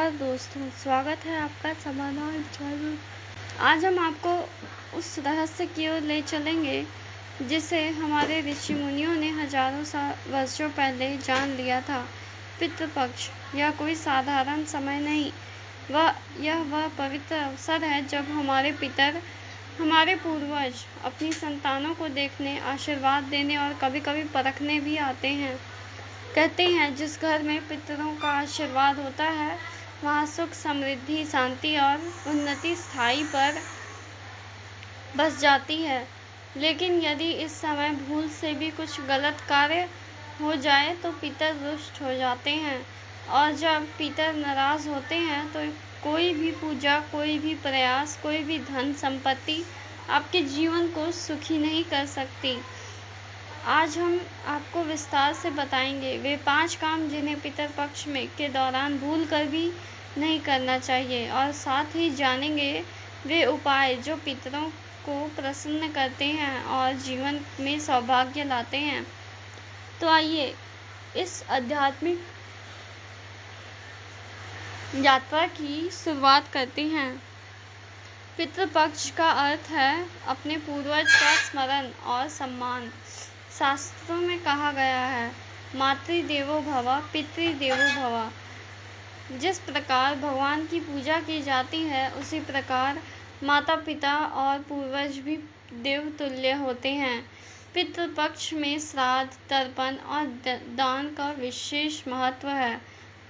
नमस्कार दोस्तों, स्वागत है आपका समाधान चैनल। आज हम आपको उस रहस्य की ओर ले चलेंगे जिसे हमारे ऋषि मुनियों ने हजारों वर्षों पहले जान लिया था। पितृपक्ष यह कोई साधारण समय नहीं, वह पवित्र अवसर है जब हमारे पूर्वज अपनी संतानों को देखने, आशीर्वाद देने और कभी-कभी परखने भी आते हैं। कहते हैं जिस घर में पितरों का आशीर्वाद होता है वहाँ सुख, समृद्धि, शांति और उन्नति स्थायी पर बस जाती है। लेकिन यदि इस समय भूल से भी कुछ गलत कार्य हो जाए तो पितर रुष्ट हो जाते हैं, और जब पितर नाराज होते हैं तो कोई भी पूजा, कोई भी प्रयास, कोई भी धन संपत्ति आपके जीवन को सुखी नहीं कर सकती। आज हम आपको विस्तार से बताएंगे वे 5 काम जिन्हें पितर पक्ष में के दौरान भूल कर भी नहीं करना चाहिए, और साथ ही जानेंगे वे उपाय जो पितरों को प्रसन्न करते हैं और जीवन में सौभाग्य लाते हैं। तो आइए इस आध्यात्मिक यात्रा की शुरुआत करते हैं। पितृपक्ष का अर्थ है अपने पूर्वज का स्मरण और सम्मान। शास्त्रों में कहा गया है, मातृदेवो भव, पितृदेवो भव। जिस प्रकार भगवान की पूजा की जाती है उसी प्रकार माता पिता और पूर्वज भी देवतुल्य होते हैं। पितृपक्ष में श्राद्ध, तर्पण और दान का विशेष महत्व है।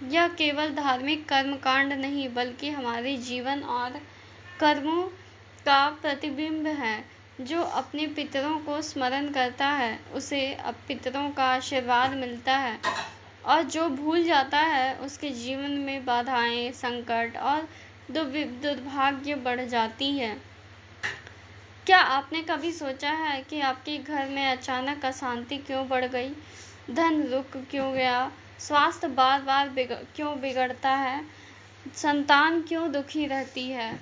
यह केवल धार्मिक कर्मकांड नहीं बल्कि हमारे जीवन और कर्मों का प्रतिबिंब है। जो अपने पितरों को स्मरण करता है उसे अब पितरों का आशीर्वाद मिलता है, और जो भूल जाता है उसके जीवन में बाधाएं, संकट और दुर्भाग्य बढ़ जाती है। क्या आपने कभी सोचा है कि आपके घर में अचानक अशांति क्यों बढ़ गई? धन रुक क्यों गया? स्वास्थ्य बार बार क्यों बिगड़ता है? संतान क्यों दुखी रहती है?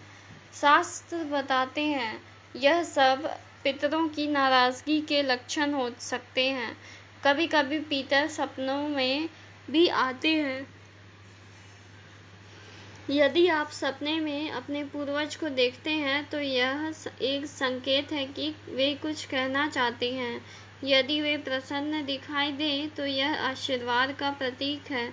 शास्त्र बताते हैं यह सब पितरों की नाराजगी के लक्षण हो सकते हैं। कभी कभी पितर सपनों में भी आते हैं। यदि आप सपने में अपने पूर्वज को देखते हैं तो यह एक संकेत है कि वे कुछ कहना चाहते हैं। यदि वे प्रसन्न दिखाई दें तो यह आशीर्वाद का प्रतीक है।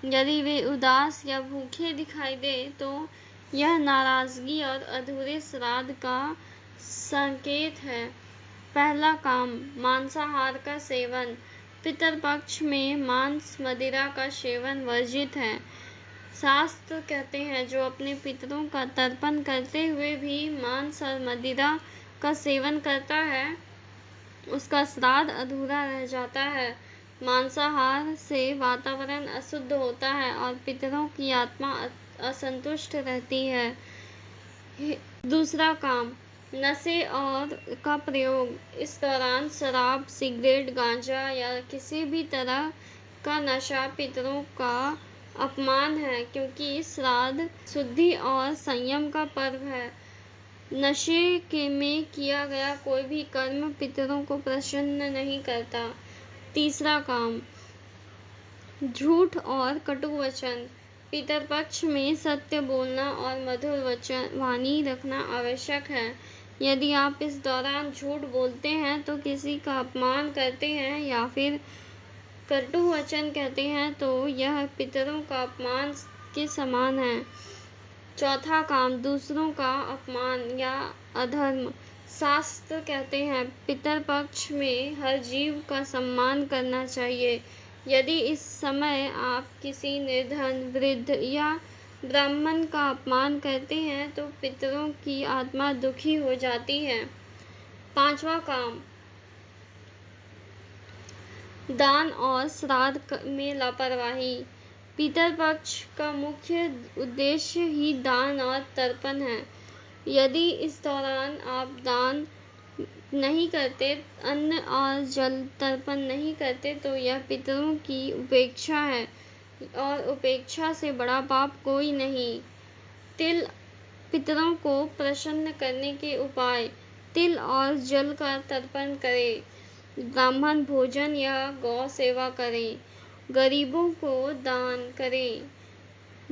यदि वे उदास या भूखे दिखाई दें तो यह नाराजगी और अधूरे श्राद्ध का संकेत है। पहला काम, मांसाहार का सेवन। पितरपक्ष में मांस, मदिरा का सेवन वर्जित है। शास्त्र कहते हैं जो अपने पितरों का तर्पण करते हुए भी मांस और मदिरा का सेवन करता है उसका श्राद्ध अधूरा रह जाता है। मांसाहार से वातावरण अशुद्ध होता है और पितरों की आत्मा असंतुष्ट रहती है। दूसरा काम, नशे और का प्रयोग। इस दौरान शराब, सिगरेट, गांजा या किसी भी तरह का नशा पितरों का अपमान है, क्योंकि श्राद्ध शुद्धि और संयम का पर्व है। नशे में किया गया कोई भी कर्म पितरों को प्रसन्न नहीं करता। तीसरा काम, झूठ और कटु वचन। पितरपक्ष में सत्य बोलना और मधुर वाणी रखना आवश्यक है। यदि आप इस दौरान झूठ बोलते हैं तो किसी का अपमान करते हैं या फिर कटु वचन कहते हैं तो यह पितरों का अपमान के समान है। चौथा काम, दूसरों का अपमान या अधर्म। शास्त्र कहते हैं पितरपक्ष में हर जीव का सम्मान करना चाहिए। यदि इस समय आप किसी निर्धन, वृद्ध या ब्राह्मण का अपमान करते हैं तो पितरों की आत्मा दुखी हो जाती है। पांचवा काम, दान और श्राद्ध में लापरवाही। पितरपक्ष का मुख्य उद्देश्य ही दान और तर्पण है। यदि इस दौरान आप दान नहीं करते, अन्न और जल तर्पण नहीं करते तो यह पितरों की उपेक्षा है, और उपेक्षा से बड़ा पाप कोई नहीं। तिल, पितरों को प्रसन्न करने के उपाय। तिल और जल का तर्पण करें, ब्राह्मण भोजन या गौ सेवा करें, गरीबों को दान करें,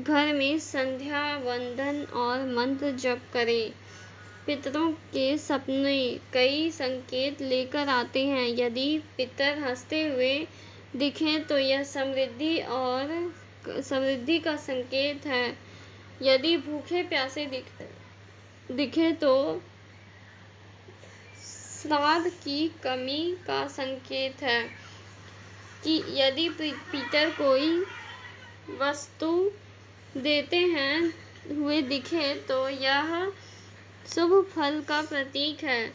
घर में संध्या वंदन और मंत्र जप करें। पितरों के सपने कई संकेत लेकर आते हैं। यदि पितर हंसते हुए दिखें तो यह समृद्धि का संकेत है। यदि भूखे प्यासे दिखे तो श्राद्ध की कमी का संकेत है। कि यदि पितर कोई वस्तु देते हुए दिखे तो यह शुभ फल का प्रतीक है।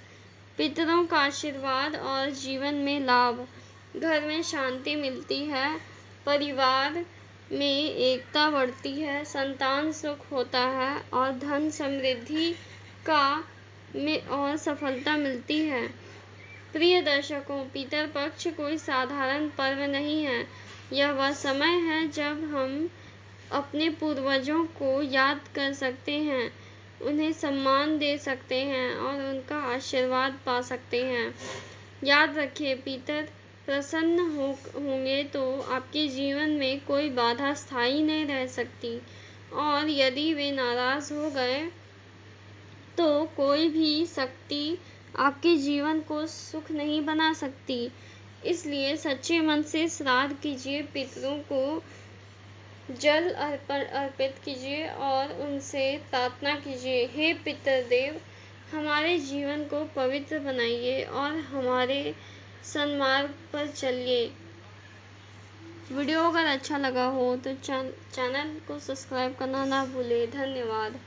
पितरों का आशीर्वाद और जीवन में लाभ। घर में शांति मिलती है, परिवार में एकता बढ़ती है, संतान सुख होता है और धन समृद्धि और सफलता मिलती है। प्रिय दर्शकों, पितर पक्ष कोई साधारण पर्व नहीं है। यह वह समय है जब हम अपने पूर्वजों को याद कर सकते हैं, उन्हें सम्मान दे सकते हैं और उनका आशीर्वाद पा सकते हैं। याद रखिए, पितर प्रसन्न होंगे तो आपके जीवन में कोई बाधा स्थायी नहीं रह सकती, और यदि वे नाराज हो गए तो कोई भी शक्ति आपके जीवन को सुख नहीं बना सकती। इसलिए सच्चे मन से श्राद्ध कीजिए, पितरों को जल अर्पित कीजिए और उनसे प्रार्थना कीजिए, हे पितृदेव, हमारे जीवन को पवित्र बनाइए और हमारे सन्मार्ग पर चलिए। वीडियो अगर अच्छा लगा हो तो चैनल को सब्सक्राइब करना ना भूलें। धन्यवाद।